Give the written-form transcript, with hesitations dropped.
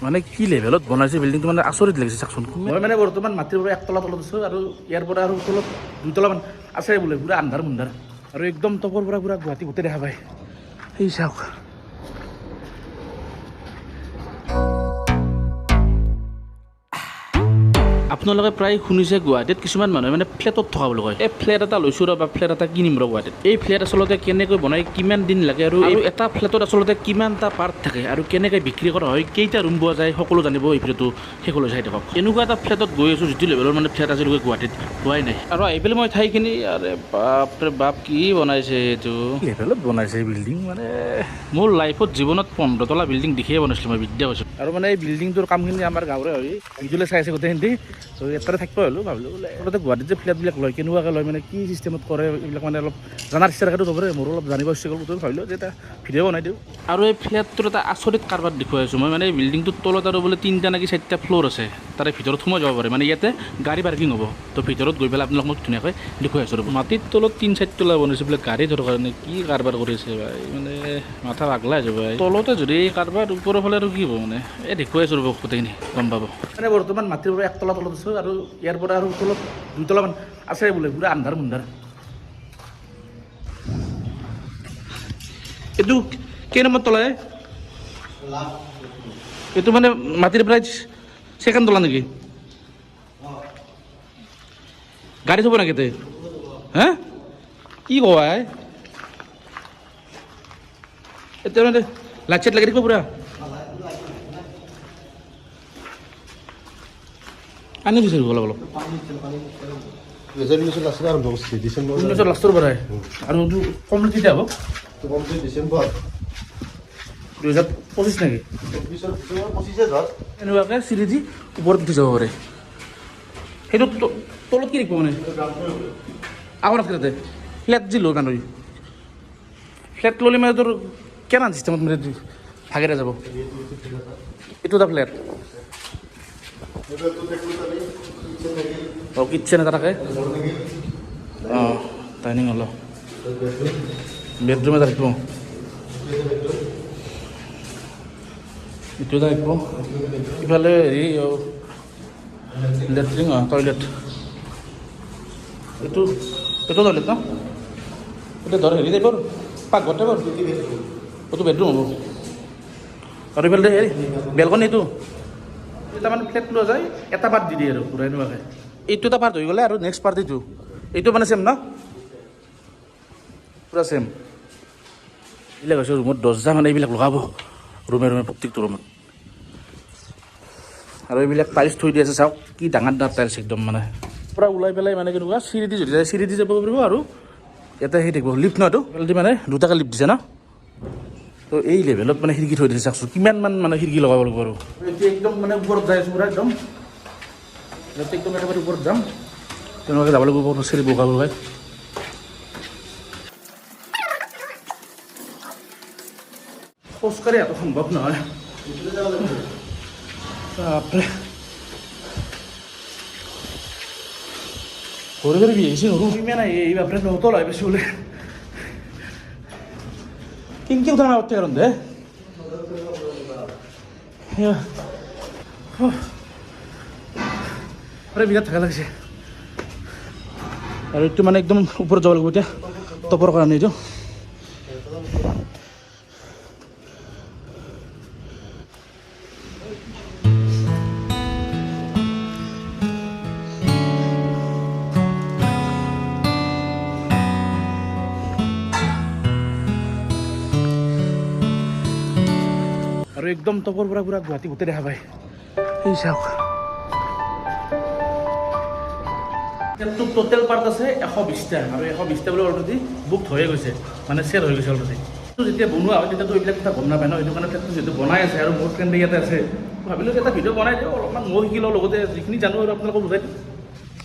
মানে কি লেভেলত বনাইছে বিল্ডিংটো মানে আচৰিত লাগিছে চাকচোন। মই মানে বৰ্তমান মাটিৰ পৰা একতলা তলত আছোঁ আৰু ইয়াৰ পৰা আৰু তলত 2 তলামান আছে বোলে, পুৰা আন্ধাৰ মুন্ধাৰ আৰু একদম টপৰ পৰা পুৰা গুৱাহাটী গোটেই দেখা পায়। সেই চাওক আপোনালোকে প্ৰায় শুনিছে গুৱাহাটীত কিছুমান মানুহে মানে ফ্লেটত থকা বুলি কয়। এই ফ্লেট এটা লৈছোঁ বা ফ্লেট এটা কিনিম ৰ গুৱাহাটীত। এই ফ্লেট আচলতে কেনেকৈ বনাই, কিমান দিন লাগে আৰু এটা ফ্লেটত আচলতে কিমানটা পাৰ্ট থাকে আৰু কেনেকৈ বিক্ৰী কৰা হয়, কেইটা ৰুম পোৱা যায়, সকলো জানিব এই ভিডিঅ'টো শেষলৈ চাই থাকক। এনেকুৱা এটা ফ্লেটত গৈ আছোঁ যিটো লেভেলৰ মানে ফ্লেট আজিলৈকে গুৱাহাটীত পোৱাই নাই। আৰু আহি পেলাই মই ঠাইখিনি আৰে বাপৰে বাপ কি বনাইছে, এইটো লেভেলত বনাইছে বিল্ডিং। মানে মোৰ লাইফত জীৱনত 15 তলা বিল্ডিং দেখিয়ে বনাইছিলোঁ মই, বিদ্যা কৈছোঁ। আৰু মানে এই বিল্ডিংটোৰ কামখিনি আমাৰ গাঁৱৰে হয়, ভিডিঅ'লৈ চাই আছে গোটেইখিনি। তো এটাতে থাকিব হ'লোঁ, ভাবিলোঁ বোলে আগতে গুৱাহাটীত যে ফ্লেটবিলাক লয় কেনেকুৱাকৈ লয়, মানে কি চিষ্টেমত কৰে, এইবিলাক মানে অলপ জানাৰ ইচ্ছা থকাটো চবৰে, মোৰো অলপ জানিব ইচ্ছা গ'ল। তো ভাবিলোঁ যে এটা ভিডিঅ' বনাই দিওঁ। আৰু এই ফ্লেটটোৰ এটা আচৰিত কাৰবাৰ দেখুৱাই আছোঁ মই। মানে এই বিল্ডিংটোৰ তলত আৰু বোলে 3টা নেকি 4টা ফ্ল'ৰ আছে, তাৰে ভিতৰত সোমাই যাব পাৰে। মানে ইয়াতে গাড়ী পাৰ্কিং হ'ব। তো ভিতৰত গৈ পেলাই আপোনালোক মই ধুনীয়াকৈ দেখুৱাই আছোঁ। মাটিৰ তলত 3-4 তলা বনাইছে বোলে গাড়ী ধৰাৰ কাৰণে। কি কাৰবাৰ কৰিছে ভাই, মানে মাথা পাগলা হৈ যাব ভাই। তলতে যদি এই কাৰবাৰ, ওপৰৰ ফালে আৰু কি হ'ব, মানে এই দেখুৱাই আছোঁ ৰ'ব, গোটেইখিনি গম পাব। মানে বৰ্তমান মাটিৰ পৰা 1 তলা তলত আছোঁ আৰু ইয়াৰ পৰা আৰু তলত 2 তলামান আছে বোলে, পুৰা আন্ধাৰ মুন্ধাৰ। এইটো কেই নম্বৰ তলা? এইটো মানে মাটিৰ প্ৰায় 2nd তলা নেকি? গাড়ী থ'ব নেকি? হা কি কোৱা? এতিয়া মানে লাইট চাইট লাগি থাকিব পুৰা? পানী দিছে অলপ অলপ। 2019 লাষ্টত আৰম্ভ কৰিছে, ডিচেম্বৰ 19 লাষ্টৰ পৰাই। আৰু কমপ্লিট কেতিয়া হ'ব? ডিচেম্বৰ 2025 নেকি? 25 ধৰ। এনেকুৱাকৈ চিৰি দি ওপৰত উঠি যাব পাৰে। সেইটো তলত কি দেখিব মানে আগত আছে তাতে ফ্লেট যি লৈ মানুহ ফ্লেট ল'লে মানে তোৰ কেনে চিষ্টেমত মানে ভাগেৰে যাব? এইটো এটা ফ্লেট। অঁ কিটচেন এটা থাকে। অঁ ডাইনিং হল, বেডৰুম এটা থাকিব। এইটো এটা থাকিব। ইফালে হেৰি লেট্ৰিন, টয়লেট। এইটো টয়লেট ন? এইটো ধৰ হেৰি টাইপৰ পাকঘৰ টাইপৰ। এইটো বেডৰুম হ'ব। আৰু ইফালে হেৰি বেলকনি। এইটো এটা মানে ফ্লেট লোৱা যায়, এটা পাৰ্ট দি দিয়ে আৰু পুৰা এনেকুৱাকৈ। এইটো এটা পাৰ্ট হৈ গ'লে আৰু নেক্সট পাৰ্ট এইটো মানে চেম ন? পুৰা চেম। এইবিলাক হৈছে ৰুমত দৰ্জা, মানে এইবিলাক লগাব ৰুমে ৰুমে, প্ৰত্যেকটো ৰুমত। আৰু এইবিলাক টাইলছ থৈ দি আছে, চাওক কি ডাঙৰ ডাঙৰ টাইলছ একদম। মানে পূৰা ওলাই পেলাই মানে কেনেকুৱা চিৰি দি যদি যায়, চিৰি দি যাব পাৰিব। আৰু ইয়াতে সেই থাকিব লিফ্ট ন? এইটো মানে 2টাকৈ লিফ্ট দিছে ন? তো এই লেভেলত মানে খিৰিকী থৈ দিছে, চাওকচোন কিমান মানে খিৰিকী লগাব লাগিব। আৰু এতিয়া একদম মানে ওপৰত যাই আছোঁ পুৰা একদম, ইয়াতে একদম একেবাৰে ওপৰত যাম। তেনেকুৱাকৈ যাব লাগিব, চিৰি বগাব লগাই। খোজকাঢ়ি এত সম্ভৱ নহয়। বাপৰে ঘূৰি ঘূৰি বিহিছে নৰো ইমান আহি এই বাপৰে নতল হৈ পাইছোঁ বোলে। কিনকে উঠা না উঠে কাৰণ দে বিৰাট থাকা লাগিছে। আৰু এইটো মানে একদম ওপৰত যাব লাগিব এতিয়া, টপৰ কাৰণে এইটো। আৰু একদম টপৰ পৰা পুৰা গুৱাহাটী গোটেই দেখা পায়। এই চাওক টোটেল পাৰ্ট আছে 120টা, আৰু 120টা বোলে অলৰেডি বুক হৈয়ে গৈছে, মানে চেল হৈ গৈছে অলৰেডি। যেতিয়া বনোৱা হয় তেতিয়াতো এইবিলাক কথা গম নাপায় ন। সেইটো কাৰণে ফ্লেটটো যিহেতু বনাই আছে আৰু মোৰ ফ্ৰেণ্ডে ইয়াতে আছে, ভাবিলোঁ যে এটা ভিডিঅ' বনাই দিওঁ, অলপমান মই শিকি লওঁ, লগতে যিখিনি জানো আৰু আপোনালোকক বুজাই দিওঁ।